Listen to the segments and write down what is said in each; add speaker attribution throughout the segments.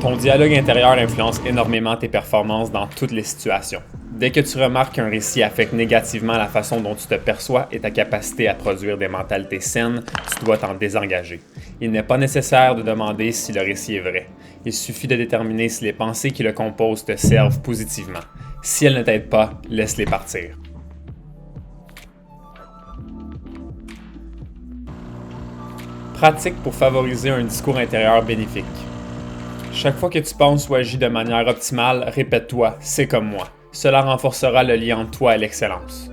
Speaker 1: Ton dialogue intérieur influence énormément tes performances dans toutes les situations. Dès que tu remarques qu'un récit affecte négativement la façon dont tu te perçois et ta capacité à produire des mentalités saines, tu dois t'en désengager. Il n'est pas nécessaire de demander si le récit est vrai. Il suffit de déterminer si les pensées qui le composent te servent positivement. Si elles ne t'aident pas, laisse-les partir. Pratique pour favoriser un discours intérieur bénéfique. Chaque fois que tu penses ou agis de manière optimale, répète-toi « c'est comme moi ». Cela renforcera le lien entre toi et l'excellence.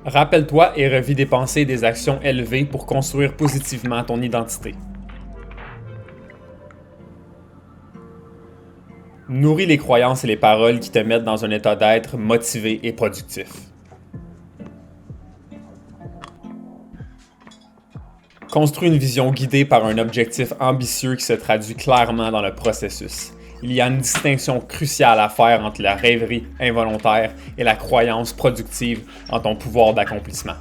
Speaker 1: Rappelle-toi et revis des pensées et des actions élevées pour construire positivement ton identité. Nourris les croyances et les paroles qui te mettent dans un état d'être motivé et productif. Construis une vision guidée par un objectif ambitieux qui se traduit clairement dans le processus. Il y a une distinction cruciale à faire entre la rêverie involontaire et la croyance productive en ton pouvoir d'accomplissement.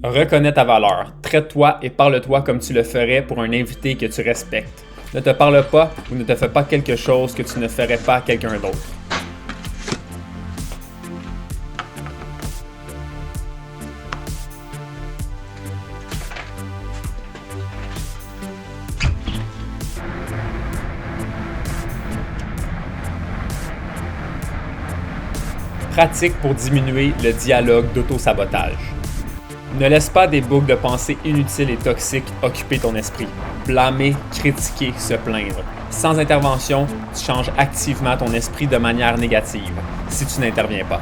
Speaker 1: Reconnais ta valeur. Traite-toi et parle-toi comme tu le ferais pour un invité que tu respectes. Ne te parle pas ou ne te fais pas quelque chose que tu ne ferais pas à quelqu'un d'autre. Pratique pour diminuer le dialogue d'auto-sabotage. Ne laisse pas des boucles de pensée inutiles et toxiques occuper ton esprit. Blâmer, critiquer, se plaindre. Sans intervention, tu changes activement ton esprit de manière négative, si tu n'interviens pas.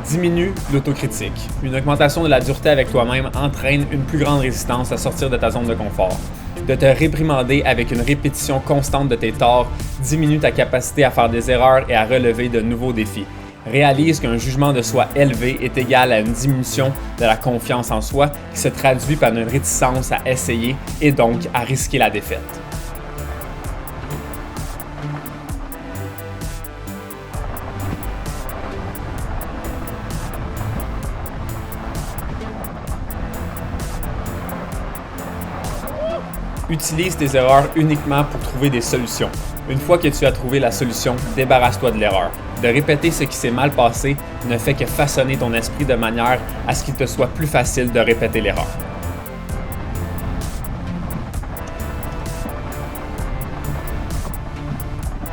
Speaker 1: Diminue l'autocritique. Une augmentation de la dureté avec toi-même entraîne une plus grande résistance à sortir de ta zone de confort. De te réprimander avec une répétition constante de tes torts diminue ta capacité à faire des erreurs et à relever de nouveaux défis. Réalise qu'un jugement de soi élevé est égal à une diminution de la confiance en soi qui se traduit par une réticence à essayer et donc à risquer la défaite. Utilise tes erreurs uniquement pour trouver des solutions. Une fois que tu as trouvé la solution, débarrasse-toi de l'erreur. De répéter ce qui s'est mal passé ne fait que façonner ton esprit de manière à ce qu'il te soit plus facile de répéter l'erreur.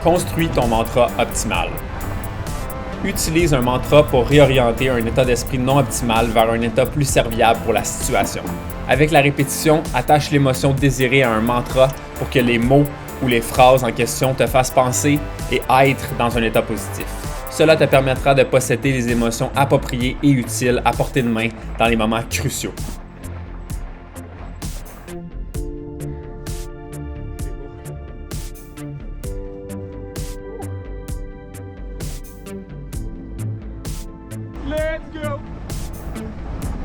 Speaker 1: Construis ton mantra optimal. Utilise un mantra pour réorienter un état d'esprit non optimal vers un état plus serviable pour la situation. Avec la répétition, attache l'émotion désirée à un mantra pour que les mots ou les phrases en question te fassent penser et être dans un état positif. Cela te permettra de posséder les émotions appropriées et utiles à portée de main dans les moments cruciaux.
Speaker 2: Let's go!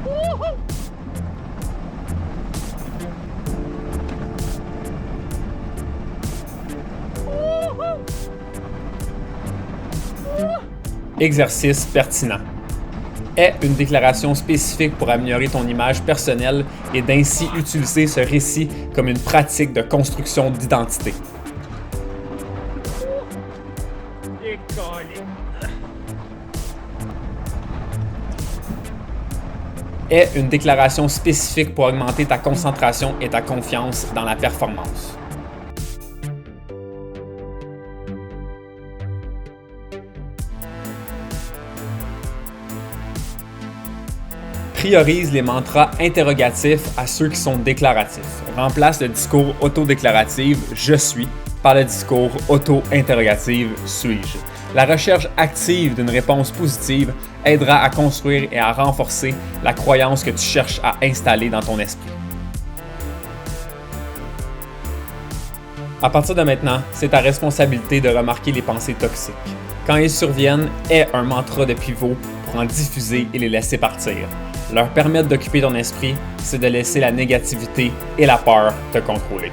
Speaker 2: Woo-hoo!
Speaker 1: Exercice pertinent. Aie une déclaration spécifique pour améliorer ton image personnelle et d'ainsi utiliser ce récit comme une pratique de construction d'identité. Aie une déclaration spécifique pour augmenter ta concentration et ta confiance dans la performance. Priorise les mantras interrogatifs à ceux qui sont déclaratifs. Remplace le discours auto-déclaratif « je suis » par le discours auto-interrogatif « suis-je ». La recherche active d'une réponse positive aidera à construire et à renforcer la croyance que tu cherches à installer dans ton esprit. À partir de maintenant, c'est ta responsabilité de remarquer les pensées toxiques. Quand ils surviennent, aie un mantra de pivot pour en diffuser et les laisser partir. leur permettre d'occuper ton esprit, c'est de laisser la négativité et la peur te contrôler.